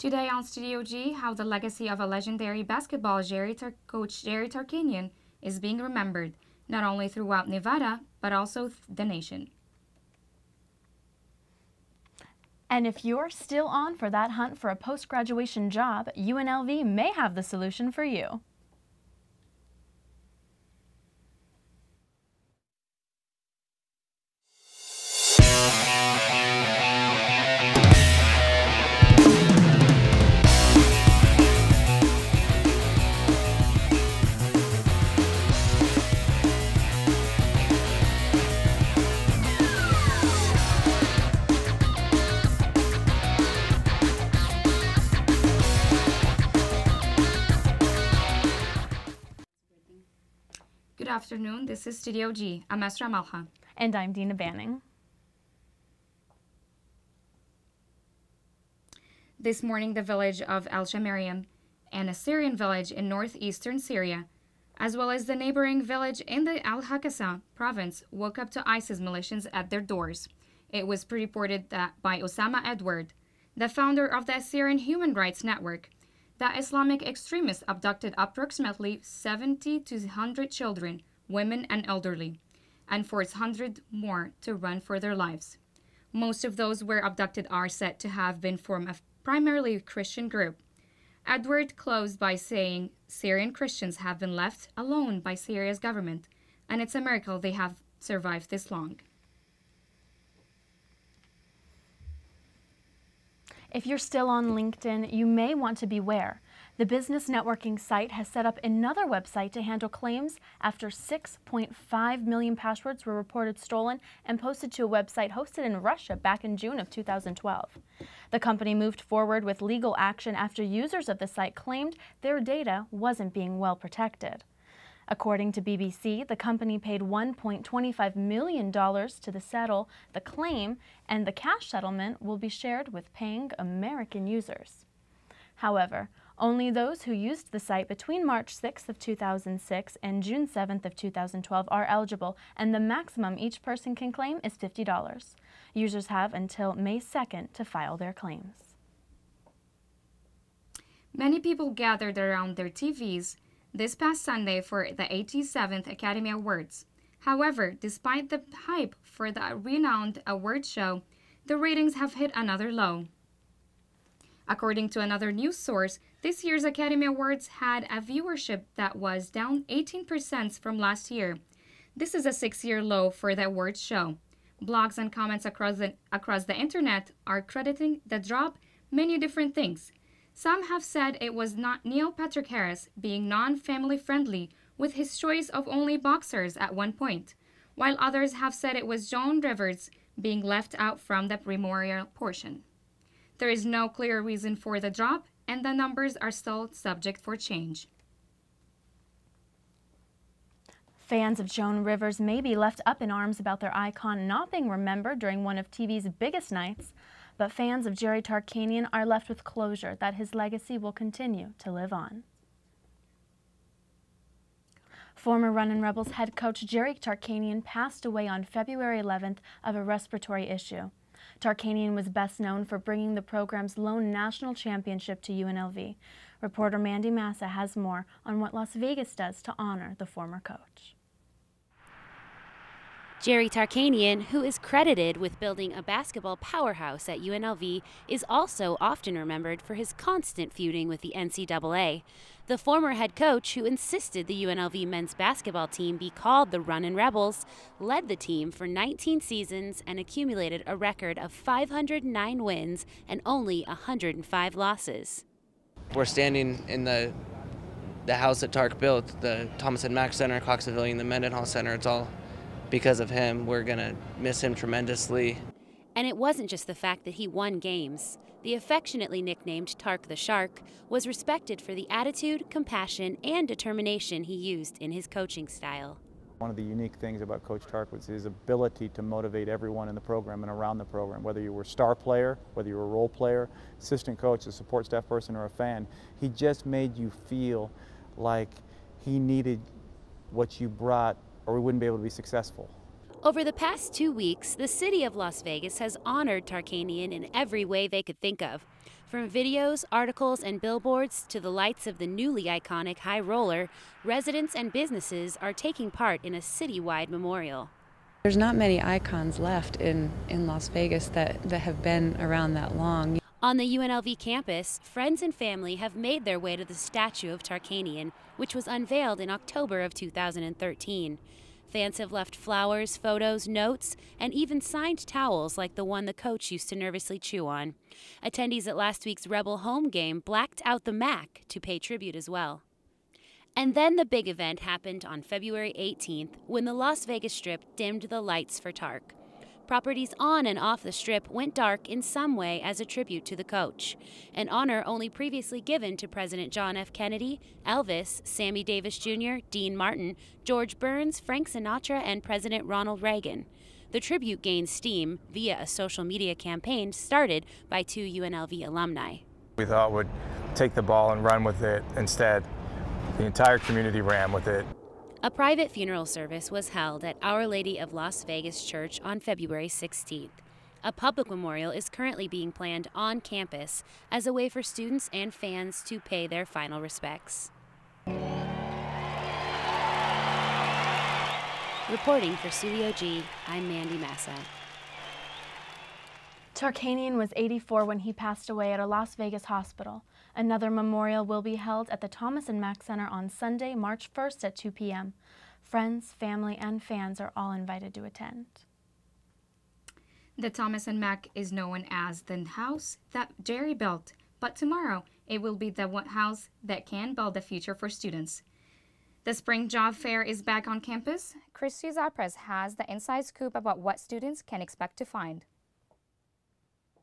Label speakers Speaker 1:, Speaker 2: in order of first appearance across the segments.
Speaker 1: Today on Studio G, how the legacy of a legendary basketball coach Jerry Tarkanian is being remembered, not only throughout Nevada, but also the nation.
Speaker 2: And if you're still on for that hunt for a post-graduation job, UNLV may have the solution for you.
Speaker 1: Good afternoon, this is Studio G. I'm Esra Malha.
Speaker 2: And I'm Dina Banning.
Speaker 1: This morning, the village of El Shamariam and a Syrian village in northeastern Syria, as well as the neighboring village in the Al-Hakasa province, woke up to ISIS militias at their doors. It was reported that by Osama Edward, the founder of the Syrian Human Rights Network, that Islamic extremists abducted approximately 70 to 100 children, women, and elderly, and forced hundreds more to run for their lives. Most of those were abducted are said to have been from a primarily Christian group. Edward closed by saying Syrian Christians have been left alone by Syria's government, and it's a miracle they have survived this long.
Speaker 2: If you're still on LinkedIn, you may want to beware. The business networking site has set up another website to handle claims after 6.5 million passwords were reported stolen and posted to a website hosted in Russia back in June of 2012. The company moved forward with legal action after users of the site claimed their data wasn't being well protected. According to BBC, the company paid $1.25 million to settle the claim, and the cash settlement will be shared with paying American users. However, only those who used the site between March 6th of 2006 and June 7th of 2012 are eligible, and the maximum each person can claim is $50. Users have until May 2nd to file their claims.
Speaker 1: Many people gathered around their TVs this past Sunday for the 87th Academy Awards. However, despite the hype for the renowned award show, the ratings have hit another low. According to another news source, this year's Academy Awards had a viewership that was down 18% from last year. This is a 6-year low for the awards show. Blogs and comments across the internet are crediting the drop many different things. Some have said it was not Neil Patrick Harris being non-family friendly with his choice of only boxers at one point, while others have said it was Joan Rivers being left out from the memorial portion. There is no clear reason for the drop, and the numbers are still subject for change.
Speaker 2: Fans of Joan Rivers may be left up in arms about their icon not being remembered during one of TV's biggest nights, but fans of Jerry Tarkanian are left with closure that his legacy will continue to live on. Former Runnin' Rebels head coach Jerry Tarkanian passed away on February 11th of a respiratory issue. Tarkanian was best known for bringing the program's lone national championship to UNLV. Reporter Mandy Massa has more on what Las Vegas does to honor the former coach.
Speaker 3: Jerry Tarkanian, who is credited with building a basketball powerhouse at UNLV, is also often remembered for his constant feuding with the NCAA. The former head coach, who insisted the UNLV men's basketball team be called the Runnin' Rebels, led the team for 19 seasons and accumulated a record of 509 wins and only 105 losses.
Speaker 4: We're standing in the house that Tark built, the Thomas and Mack Center, Cox Pavilion, the Mendenhall Center. It's all because of him. We're going to miss him tremendously.
Speaker 3: And it wasn't just the fact that he won games. The affectionately nicknamed Tark the Shark was respected for the attitude, compassion, and determination he used in his coaching style.
Speaker 5: One of the unique things about Coach Tark was his ability to motivate everyone in the program and around the program, whether you were a star player, whether you were a role player, assistant coach, a support staff person, or a fan. He just made you feel like he needed what you brought, or we wouldn't be able to be successful.
Speaker 3: Over the past 2 weeks, the city of Las Vegas has honored Tarkanian in every way they could think of. From videos, articles, and billboards to the lights of the newly iconic High Roller, residents and businesses are taking part in a citywide memorial.
Speaker 6: There's not many icons left in Las Vegas that have been around that long.
Speaker 3: On the UNLV campus, friends and family have made their way to the statue of Tarkanian, which was unveiled in October of 2013. Fans have left flowers, photos, notes, and even signed towels like the one the coach used to nervously chew on. Attendees at last week's Rebel home game blacked out the MAC to pay tribute as well. And then the big event happened on February 18th when the Las Vegas Strip dimmed the lights for Tark. Properties on and off the Strip went dark in some way as a tribute to the coach, an honor only previously given to President John F. Kennedy, Elvis, Sammy Davis Jr., Dean Martin, George Burns, Frank Sinatra, and President Ronald Reagan. The tribute gained steam via a social media campaign started by 2 UNLV alumni.
Speaker 7: We thought we'd take the ball and run with it. Instead, the entire community ran with it.
Speaker 3: A private funeral service was held at Our Lady of Las Vegas Church on February 16th. A public memorial is currently being planned on campus as a way for students and fans to pay their final respects. Reporting for Studio G, I'm Mandy Massa.
Speaker 2: Tarkanian was 84 when he passed away at a Las Vegas hospital. Another memorial will be held at the Thomas & Mack Center on Sunday, March 1st at 2 p.m. Friends, family, and fans are all invited to attend.
Speaker 1: The Thomas & Mack is known as the house that Jerry built, but tomorrow it will be the house that can build the future for students. The Spring Job Fair is back on campus. Christy Zapres has the inside scoop about what students can expect to find.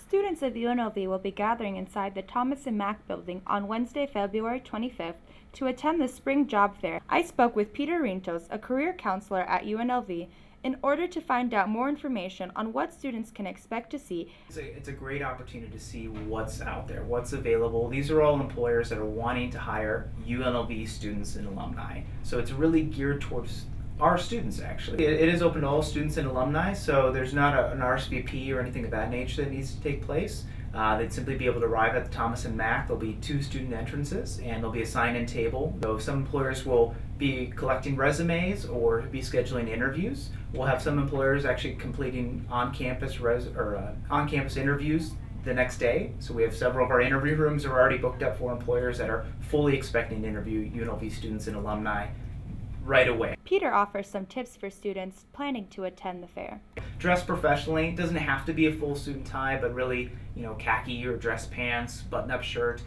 Speaker 8: Students of UNLV will be gathering inside the Thomas & Mack building on Wednesday, February 25th to attend the Spring Job Fair. I spoke with Peter Rintos, a career counselor at UNLV, in order to find out more information on what students can expect to see.
Speaker 9: It's a great opportunity to see what's out there, what's available. These are all employers that are wanting to hire UNLV students and alumni. So it's really geared towards our students, actually. It is open to all students and alumni, so there's not an RSVP or anything of that nature that needs to take place. They'd simply be able to arrive at the Thomas & Mack. There'll be 2 student entrances, and there'll be a sign-in table. So some employers will be collecting resumes or be scheduling interviews. We'll have some employers actually completing on-campus on-campus interviews the next day. So we have several of our interview rooms are already booked up for employers that are fully expecting to interview UNLV students and alumni right away.
Speaker 8: Peter offers some tips for students planning to attend the fair.
Speaker 9: Dress professionally. It doesn't have to be a full suit and tie, but really, khaki or dress pants, button-up shirt.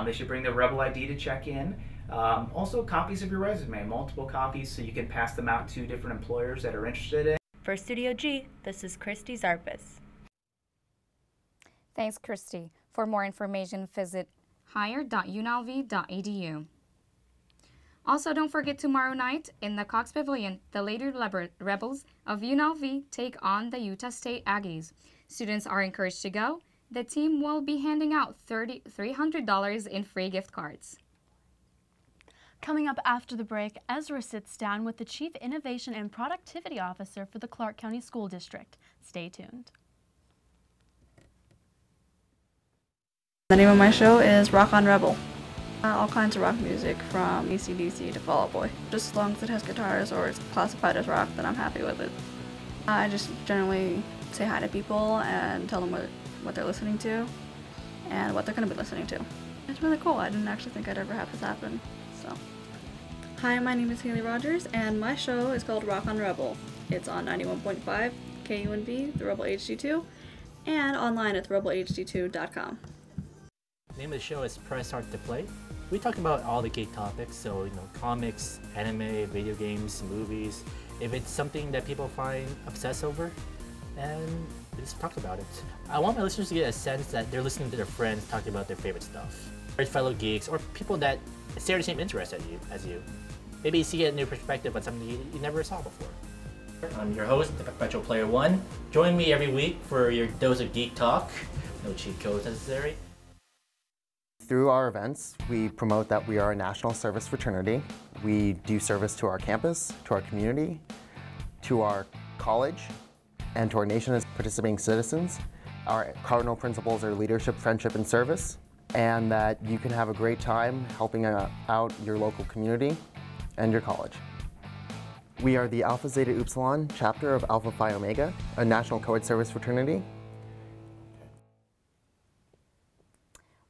Speaker 9: They should bring their Rebel ID to check in. Also, copies of your resume, multiple copies, so you can pass them out to different employers that are interested in.
Speaker 8: For Studio G, this is Christy Zarpis.
Speaker 1: Thanks, Christy. For more information, visit higher.unlv.edu. Also, don't forget tomorrow night in the Cox Pavilion, the Lady Rebels of UNLV take on the Utah State Aggies. Students are encouraged to go. The team will be handing out $300 in free gift cards.
Speaker 2: Coming up after the break, Ezra sits down with the Chief Innovation and Productivity Officer for the Clark County School District. Stay tuned.
Speaker 10: The name of my show is Rock on Rebel. All kinds of rock music from AC/DC to Fall Out Boy. Just as long as it has guitars or it's classified as rock, then I'm happy with it. I just generally say hi to people and tell them what they're listening to and what they're going to be listening to. It's really cool. I didn't actually think I'd ever have this happen. So, hi, my name is Haley Rogers and my show is called Rock on Rebel. It's on 91.5 KUNV, the Rebel HD2, and online at rebelhd2.com.
Speaker 11: The name of the show is Press Start to Play. We talk about all the geek topics, so comics, anime, video games, movies. If it's something that people find obsessed over, and we just talk about it. I want my listeners to get a sense that they're listening to their friends talking about their favorite stuff. Or fellow geeks, or people that share the same interest as you. Maybe you see a new perspective on something you never saw before. I'm your host, the Perpetual Player One. Join me every week for your dose of geek talk. No cheat codes necessary.
Speaker 12: Through our events, we promote that we are a national service fraternity. We do service to our campus, to our community, to our college and to our nation as participating citizens. Our cardinal principles are leadership, friendship, and service, and that you can have a great time helping out your local community and your college. We are the Alpha Zeta Upsilon chapter of Alpha Phi Omega, a national co-ed service fraternity.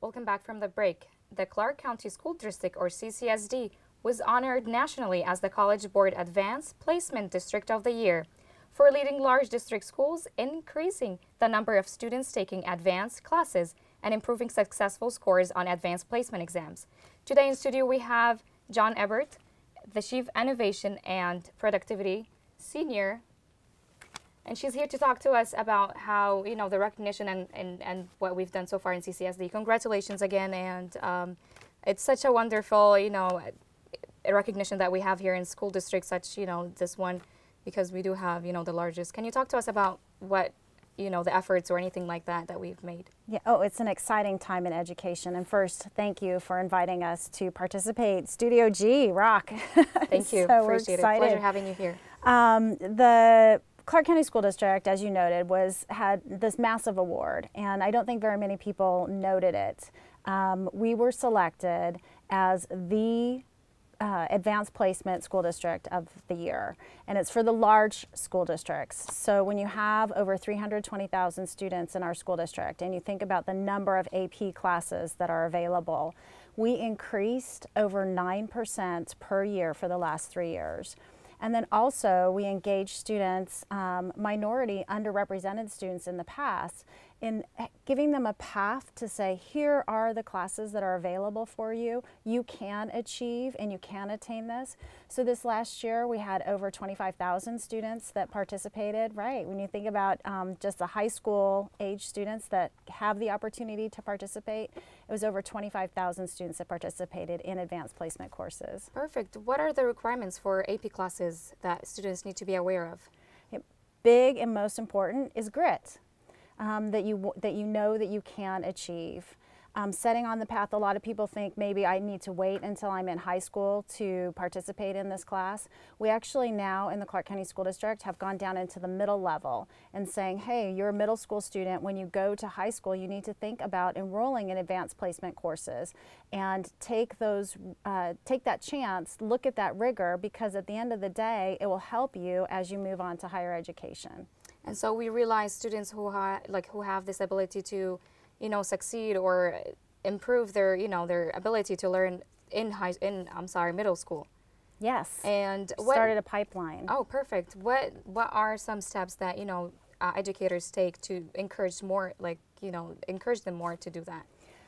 Speaker 1: Welcome back from the break. The Clark County School District, or CCSD, was honored nationally as the College Board Advanced Placement District of the Year for leading large district schools, increasing the number of students taking advanced classes, and improving successful scores on advanced placement exams. Today in studio we have John Ebert, the Chief Innovation and Productivity Senior, and she's here to talk to us about how, the recognition and what we've done so far in CCSD. Congratulations again, and it's such a wonderful, recognition that we have here in school districts, such, this one, because we do have, the largest. Can you talk to us about what, the efforts or anything like that we've made?
Speaker 13: Yeah, it's an exciting time in education. And first, thank you for inviting us to participate. Studio G, rock.
Speaker 1: Thank you.
Speaker 13: So
Speaker 1: appreciate it. Pleasure having you here.
Speaker 13: The Clark County School District, as you noted, had this massive award, and I don't think very many people noted it. We were selected as the Advanced Placement School District of the Year, and it's for the large school districts. So when you have over 320,000 students in our school district and you think about the number of AP classes that are available, we increased over 9% per year for the last 3 years. And then also we engage students, minority, underrepresented students in the past, in giving them a path to say, here are the classes that are available for you. You can achieve and you can attain this. So this last year we had over 25,000 students that participated, right? When you think about just the high school age students that have the opportunity to participate, it was over 25,000 students that participated in advanced placement courses.
Speaker 1: Perfect. What are the requirements for AP classes that students need to be aware of?
Speaker 13: Big and most important is grit. That you know that you can achieve. Setting on the path, a lot of people think maybe I need to wait until I'm in high school to participate in this class. We actually now in the Clark County School District have gone down into the middle level and saying, hey, you're a middle school student. When you go to high school, you need to think about enrolling in advanced placement courses and take that chance, look at that rigor, because at the end of the day, it will help you as you move on to higher education.
Speaker 1: And so we realize students who have this ability to, succeed or improve their, their ability to learn in middle school.
Speaker 13: Yes.
Speaker 1: And
Speaker 13: started a pipeline.
Speaker 1: Oh, perfect. What are some steps that educators take to encourage encourage them more to do that?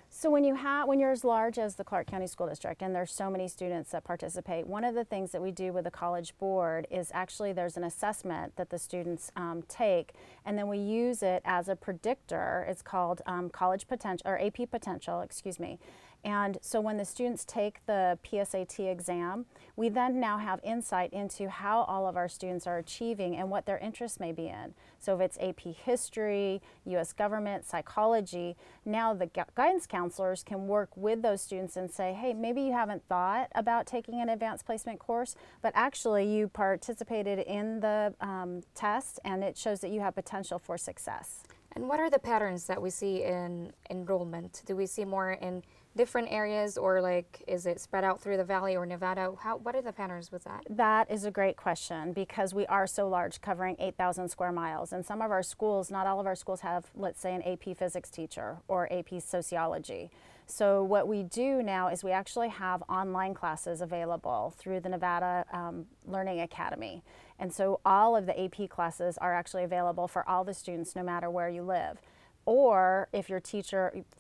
Speaker 13: So when you're as large as the Clark County School District and there's so many students that participate, one of the things that we do with the College Board is actually there's an assessment that the students take, and then we use it as a predictor. It's called College Potential, or AP Potential, excuse me. And so when the students take the PSAT exam, we then now have insight into how all of our students are achieving and what their interests may be in. So if it's AP History, U.S. Government, Psychology, now the guidance counselors can work with those students and say, hey, maybe you haven't thought about taking an advanced placement course, but actually you participated in the test and it shows that you have potential for success.
Speaker 1: And what are the patterns that we see in enrollment? Do we see more in different areas, or is it spread out through the valley or Nevada? What are the patterns with that?
Speaker 13: That is a great question, because we are so large, covering 8,000 square miles. And some of our schools, not all of our schools have, let's say, an AP physics teacher or AP sociology. So what we do now is we actually have online classes available through the Nevada Learning Academy. And so all of the AP classes are actually available for all the students, no matter where you live. Or if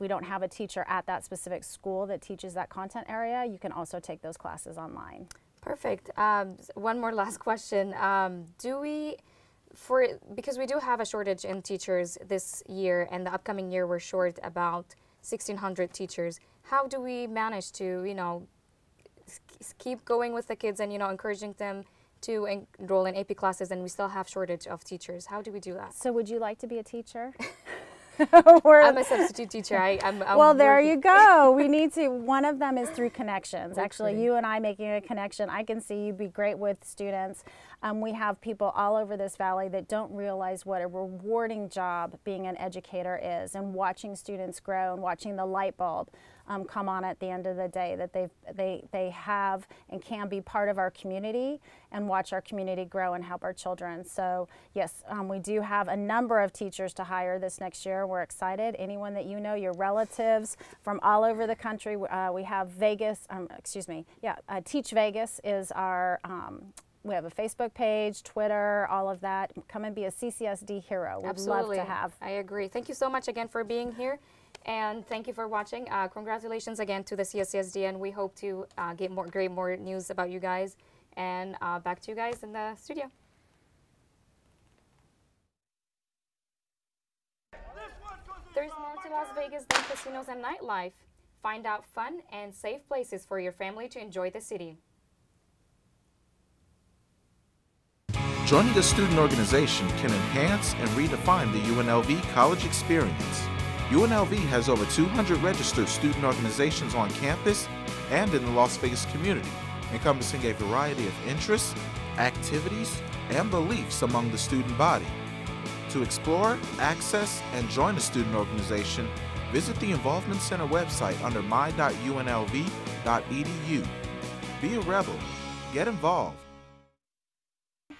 Speaker 13: we don't have a teacher at that specific school that teaches that content area, you can also take those classes online.
Speaker 1: Perfect. One more last question. Because we do have a shortage in teachers this year, and the upcoming year we're short about 1,600 teachers, how do we manage to, keep going with the kids and, encouraging them to enroll in AP classes, and we still have shortage of teachers? How do we do that?
Speaker 13: So would you like to be a teacher?
Speaker 1: I'm a substitute teacher.
Speaker 13: Well, there you go. We need to. One of them is through connections. Actually, you and I making a connection. I can see you'd be great with students. We have people all over this valley that don't realize what a rewarding job being an educator is, and watching students grow and watching the light bulb come on at the end of the day, that they have and can be part of our community and watch our community grow and help our children. So yes, we do have a number of teachers to hire this next year. We're excited. Anyone that you know, your relatives from all over the country. We have Vegas, Teach Vegas is our, we have a Facebook page, Twitter, all of that. Come and be a CCSD hero. We'd
Speaker 1: Absolutely.
Speaker 13: love to have.
Speaker 1: I agree. Thank you so much again for being here. And thank you for watching. Congratulations again to the CCSD, and we hope to get more news about you guys. And back to you guys in the studio. There's more to Las Vegas than casinos and nightlife. Find out fun and safe places for your family to enjoy the city.
Speaker 14: Joining a student organization can enhance and redefine the UNLV college experience. UNLV has over 200 registered student organizations on campus and in the Las Vegas community, encompassing a variety of interests, activities, and beliefs among the student body. To explore, access, and join a student organization, visit the Involvement Center website under my.unlv.edu. Be a rebel. Get involved.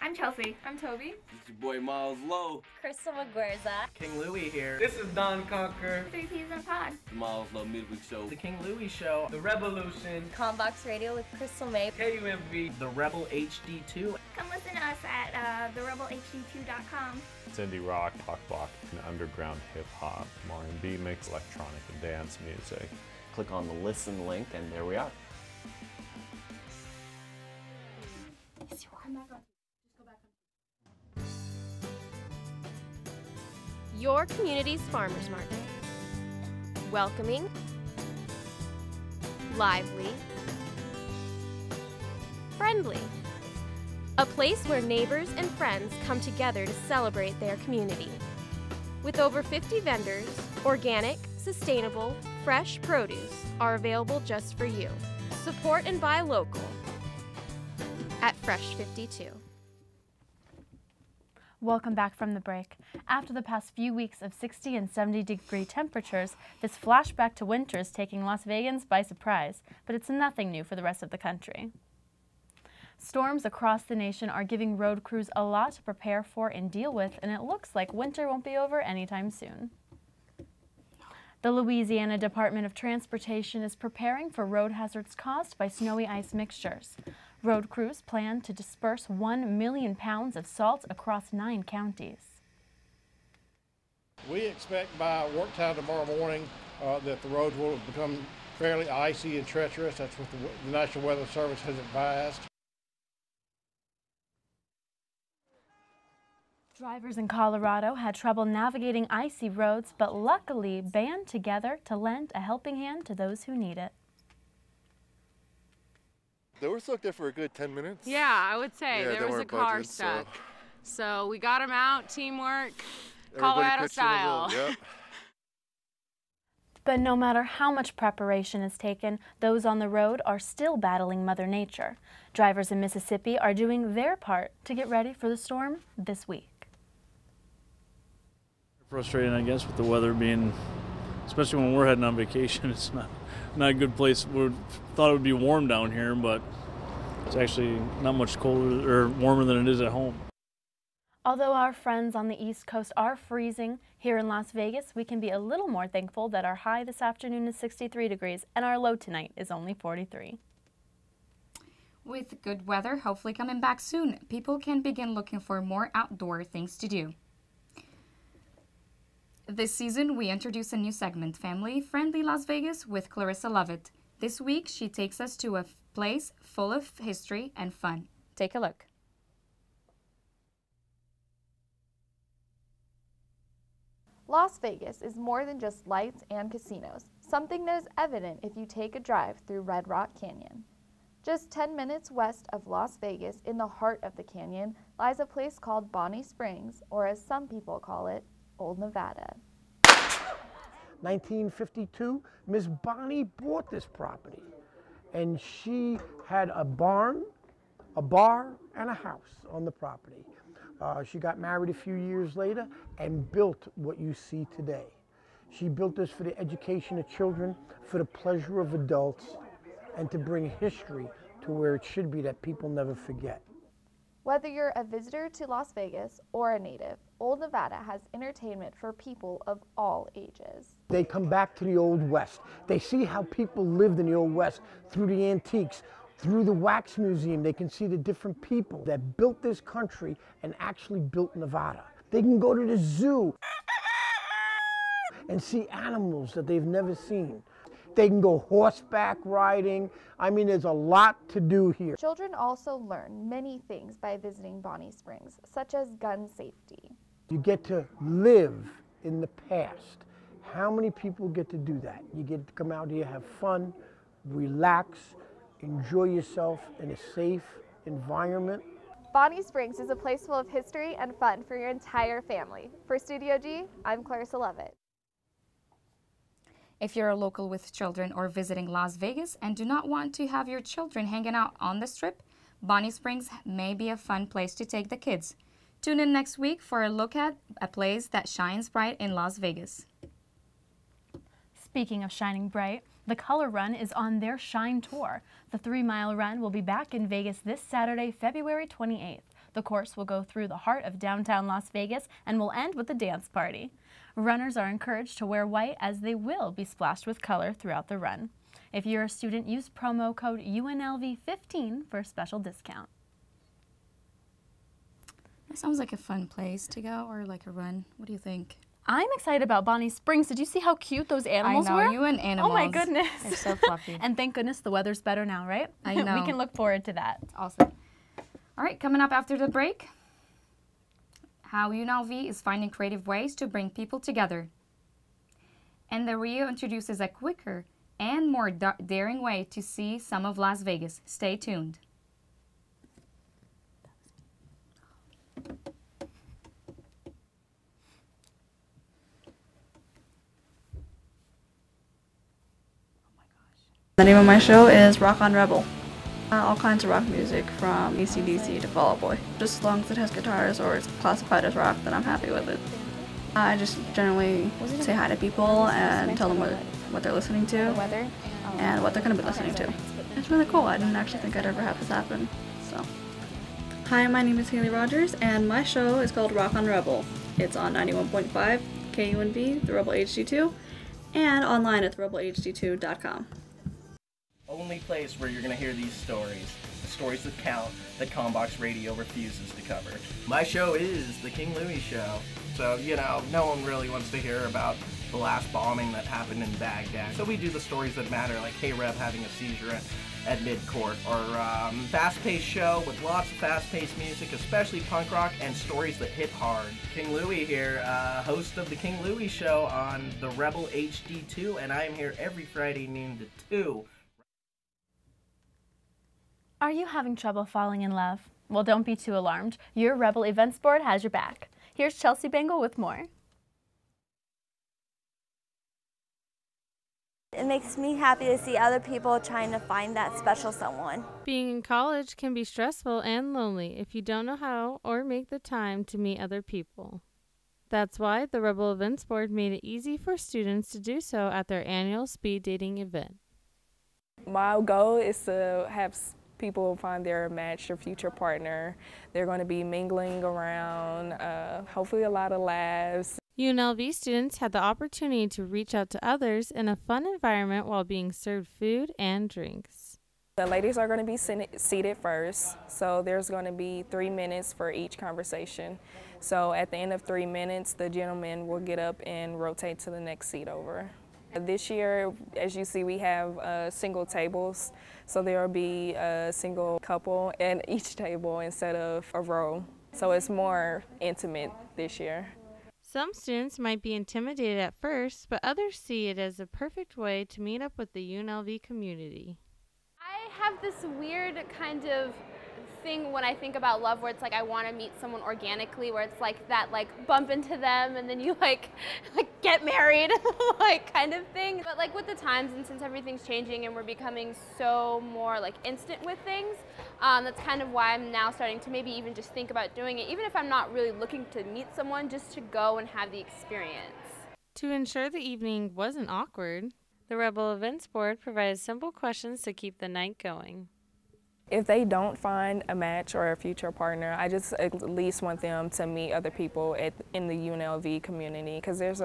Speaker 15: I'm Chelsea. I'm Toby.
Speaker 16: It's your boy Miles Lowe.
Speaker 15: Crystal McGuerza.
Speaker 17: King Louie here. This is Don Conker.
Speaker 15: 3 P's in a Pod.
Speaker 16: The Miles Lowe Midweek Show.
Speaker 17: The King Louie Show. The Revolution.
Speaker 15: Combox Radio with Crystal May.
Speaker 17: KUMV. The Rebel HD2.
Speaker 15: Come listen to us at therebelhd2.com.
Speaker 18: It's indie rock, pop rock, and underground hip hop, R&B mix, electronic and dance music.
Speaker 19: Click on the listen link and there we are.
Speaker 20: Your community's farmers market. Welcoming, lively, friendly. A place where neighbors and friends come together to celebrate their community. With over 50 vendors, organic, sustainable, fresh produce are available just for you. Support and buy local at Fresh 52.
Speaker 2: Welcome back from the break. After the past few weeks of 60 and 70-degree temperatures, this flashback to winter is taking Las Vegans by surprise, but it's nothing new for the rest of the country. Storms across the nation are giving road crews a lot to prepare for and deal with, and it looks like winter won't be over anytime soon. The Louisiana Department of Transportation is preparing for road hazards caused by snowy ice mixtures. Road crews plan to disperse 1 million pounds of salt across 9 counties.
Speaker 21: We expect by work time tomorrow morning that the roads will become fairly icy and treacherous. That's what the National Weather Service has advised.
Speaker 2: Drivers in Colorado had trouble navigating icy roads, but luckily band together to lend a helping hand to those who need it.
Speaker 22: They were stuck there for a good 10 minutes.
Speaker 23: Yeah, I would say.
Speaker 22: Yeah,
Speaker 23: there was a car
Speaker 22: budging,
Speaker 23: stuck. So we got them out, teamwork,
Speaker 22: Everybody
Speaker 23: Colorado
Speaker 22: pitched in as well,
Speaker 23: style.
Speaker 22: yep.
Speaker 2: But no matter how much preparation is taken, those on the road are still battling Mother Nature. Drivers in Mississippi are doing their part to get ready for the storm this week.
Speaker 24: Frustrating, I guess, with the weather being, especially when we're heading on vacation, it's not a good place. We thought it would be warm down here, but it's actually not much colder or warmer than it is at home.
Speaker 2: Although our friends on the East Coast are freezing, here in Las Vegas, we can be a little more thankful that our high this afternoon is 63 degrees and our low tonight is only 43.
Speaker 1: With good weather hopefully coming back soon, people can begin looking for more outdoor things to do. This season, we introduce a new segment, Family Friendly Las Vegas, with Clarissa Lovett. This week, she takes us to a place full of history and fun. Take a look.
Speaker 25: Las Vegas is more than just lights and casinos, something that is evident if you take a drive through Red Rock Canyon. Just 10 minutes west of Las Vegas, in the heart of the canyon, lies a place called Bonnie Springs, or as some people call it, Old Nevada.
Speaker 26: 1952, Miss Bonnie bought this property, and she had a barn,
Speaker 3: a bar and a house on the property. She got married a few years later and built what you see today. She built this for the education of children, for the pleasure of adults, and to bring history to where it should be that people never forget.
Speaker 25: Whether you're a visitor to Las Vegas or a native, Old Nevada has entertainment for people of all ages.
Speaker 3: They come back to the Old West. They see how people lived in the Old West through the antiques, through the Wax Museum. They can see the different people that built this country and actually built Nevada. They can go to the zoo and see animals that they've never seen. They can go horseback riding. I mean, there's a lot to do here.
Speaker 25: Children also learn many things by visiting Bonnie Springs, such as gun safety.
Speaker 3: You get to live in the past. How many people get to do that? You get to come out here, have fun, relax, enjoy yourself in a safe environment.
Speaker 25: Bonnie Springs is a place full of history and fun for your entire family. For Studio G, I'm Clarissa Lovett.
Speaker 1: If you're a local with children or visiting Las Vegas and do not want to have your children hanging out on the Strip, Bonnie Springs may be a fun place to take the kids. Tune in next week for a look at a place that shines bright in Las Vegas.
Speaker 2: Speaking of shining bright, the Color Run is on their Shine Tour. The 3-mile run will be back in Vegas this Saturday, February 28th. The course will go through the heart of downtown Las Vegas and will end with a dance party. Runners are encouraged to wear white as they will be splashed with color throughout the run. If you're a student, use promo code UNLV15 for a special discount.
Speaker 1: That sounds like a fun place to go, or like a run. What do you think?
Speaker 2: I'm excited about Bonnie Springs. Did you see how cute those animals were?
Speaker 1: I know, you and animals.
Speaker 2: Oh my goodness.
Speaker 1: They're so fluffy.
Speaker 2: And thank goodness the weather's better now, right?
Speaker 1: I know.
Speaker 2: We can look forward to that.
Speaker 1: It's awesome. All right, coming up after the break, how UNLV is finding creative ways to bring people together. And the Rio introduces a quicker and more daring way to see some of Las Vegas. Stay tuned.
Speaker 10: The name of my show is Rock on Rebel. All kinds of rock music from AC/DC to Fall Out Boy. Just as long as it has guitars or it's classified as rock, then I'm happy with it. I just generally say hi to people and tell them what they're listening to and what they're going to be listening to. It's really cool. I didn't actually think I'd ever have this happen. So, hi, my name is Haley Rogers and my show is called Rock on Rebel. It's on 91.5 KUNV, the Rebel HD2, and online at therebelhd2.com.
Speaker 17: Only place where you're going to hear these stories, the stories that count, that Combox Radio refuses to cover. My show is The King Louie Show, so, you know, no one really wants to hear about the last bombing that happened in Baghdad. So we do the stories that matter, like K-Rev having a seizure at mid-court, or fast-paced show with lots of fast-paced music, especially punk rock, and stories that hit hard. King Louie here, host of The King Louie Show on the Rebel HD2, and I am here every Friday noon to 2.
Speaker 2: Are you having trouble falling in love? Well, don't be too alarmed. Your Rebel Events Board has your back. Here's Chelsea Bangle with more.
Speaker 4: It makes me happy to see other people trying to find that special someone.
Speaker 5: Being in college can be stressful and lonely if you don't know how or make the time to meet other people. That's why the Rebel Events Board made it easy for students to do so at their annual speed dating event.
Speaker 6: My goal is to have people find their match, their future partner. They're going to be mingling around, hopefully a lot of laughs.
Speaker 5: UNLV students had the opportunity to reach out to others in a fun environment while being served food and drinks.
Speaker 6: The ladies are going to be seated first, so there's going to be 3 minutes for each conversation. So at the end of 3 minutes, the gentleman will get up and rotate to the next seat over. This year, as you see, we have single tables, so there will be a single couple at each table instead of a row. So it's more intimate this year.
Speaker 5: Some students might be intimidated at first, but others see it as a perfect way to meet up with the UNLV community.
Speaker 7: I have this weird kind of thing when I think about love where it's like I want to meet someone organically, where it's like that like bump into them and then you like get married like kind of thing. But like with the times and since everything's changing and we're becoming so more like instant with things, that's kind of why I'm now starting to maybe even just think about doing it, even if I'm not really looking to meet someone, just to go and have the experience.
Speaker 5: To ensure the evening wasn't awkward, the Rebel Events Board provided simple questions to keep the night going.
Speaker 6: If they don't find a match or a future partner, I just at least want them to meet other people in the UNLV community, because there's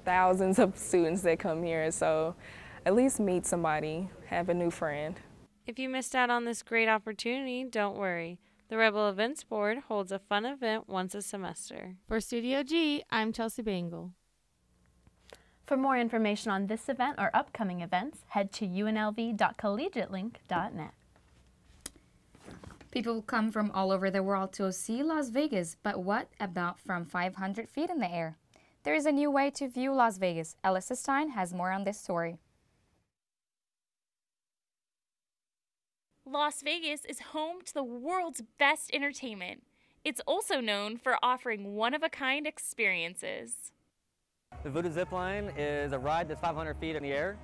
Speaker 6: thousands of students that come here, so at least meet somebody, have a new friend.
Speaker 5: If you missed out on this great opportunity, don't worry. The Rebel Events Board holds a fun event once a semester. For Studio G, I'm Chelsea Bangle.
Speaker 2: For more information on this event or upcoming events, head to unlv.collegiatelink.net.
Speaker 1: People come from all over the world to see Las Vegas, but what about from 500 feet in the air? There is a new way to view Las Vegas. Alyssa Stein has more on this story.
Speaker 8: Las Vegas is home to the world's best entertainment. It's also known for offering one-of-a-kind experiences.
Speaker 9: The Voodoo Zipline is a ride that's 500 feet in the air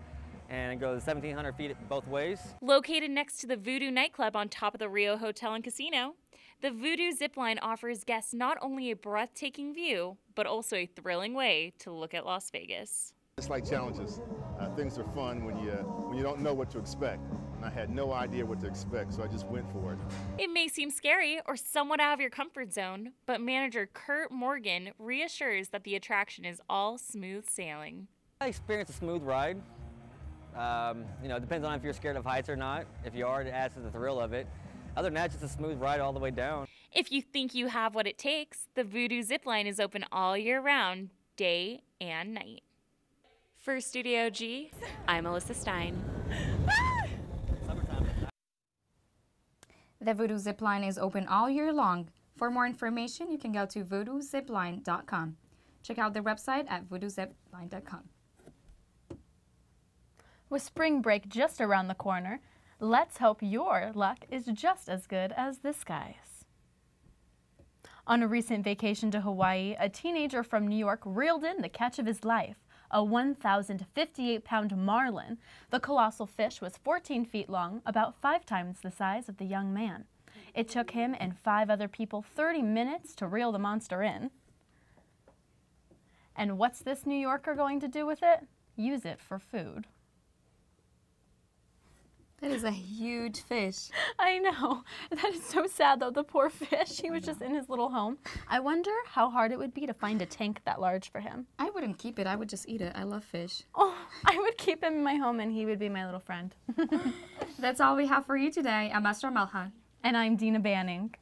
Speaker 9: and it goes 1,700 feet both ways.
Speaker 8: Located next to the Voodoo nightclub on top of the Rio Hotel and Casino, the Voodoo Zipline offers guests not only a breathtaking view, but also a thrilling way to look at Las Vegas.
Speaker 22: It's like challenges. Things are fun when you don't know what to expect. And I had no idea what to expect, so I just went for it.
Speaker 8: It may seem scary or somewhat out of your comfort zone, but manager Kurt Morgan reassures that the attraction is all smooth sailing.
Speaker 9: I experienced a smooth ride. It depends on if you're scared of heights or not. If you are, it adds to the thrill of it. Other than that, just a smooth ride all the way down.
Speaker 8: If you think you have what it takes, the Voodoo Zipline is open all year round, day and night. For Studio G, I'm Alyssa Stein.
Speaker 1: The Voodoo Zipline is open all year long. For more information, you can go to voodoozipline.com. Check out their website at voodoozipline.com.
Speaker 2: With spring break just around the corner, let's hope your luck is just as good as this guy's. On a recent vacation to Hawaii, a teenager from New York reeled in the catch of his life, a 1,058-pound marlin. The colossal fish was 14 feet long, about 5 times the size of the young man. It took him and 5 other people 30 minutes to reel the monster in. And what's this New Yorker going to do with it? Use it for food.
Speaker 1: That is a huge fish.
Speaker 2: I know. That is so sad, though. The poor fish. He was just in his little home. I wonder how hard it would be to find a tank that large for him.
Speaker 1: I wouldn't keep it. I would just eat it. I love fish.
Speaker 2: Oh, I would keep him in my home, and he would be my little friend.
Speaker 1: That's all we have for you today. I'm Esther Melhan.
Speaker 2: And I'm Dina Banning.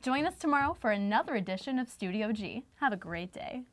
Speaker 2: Join us tomorrow for another edition of Studio G. Have a great day.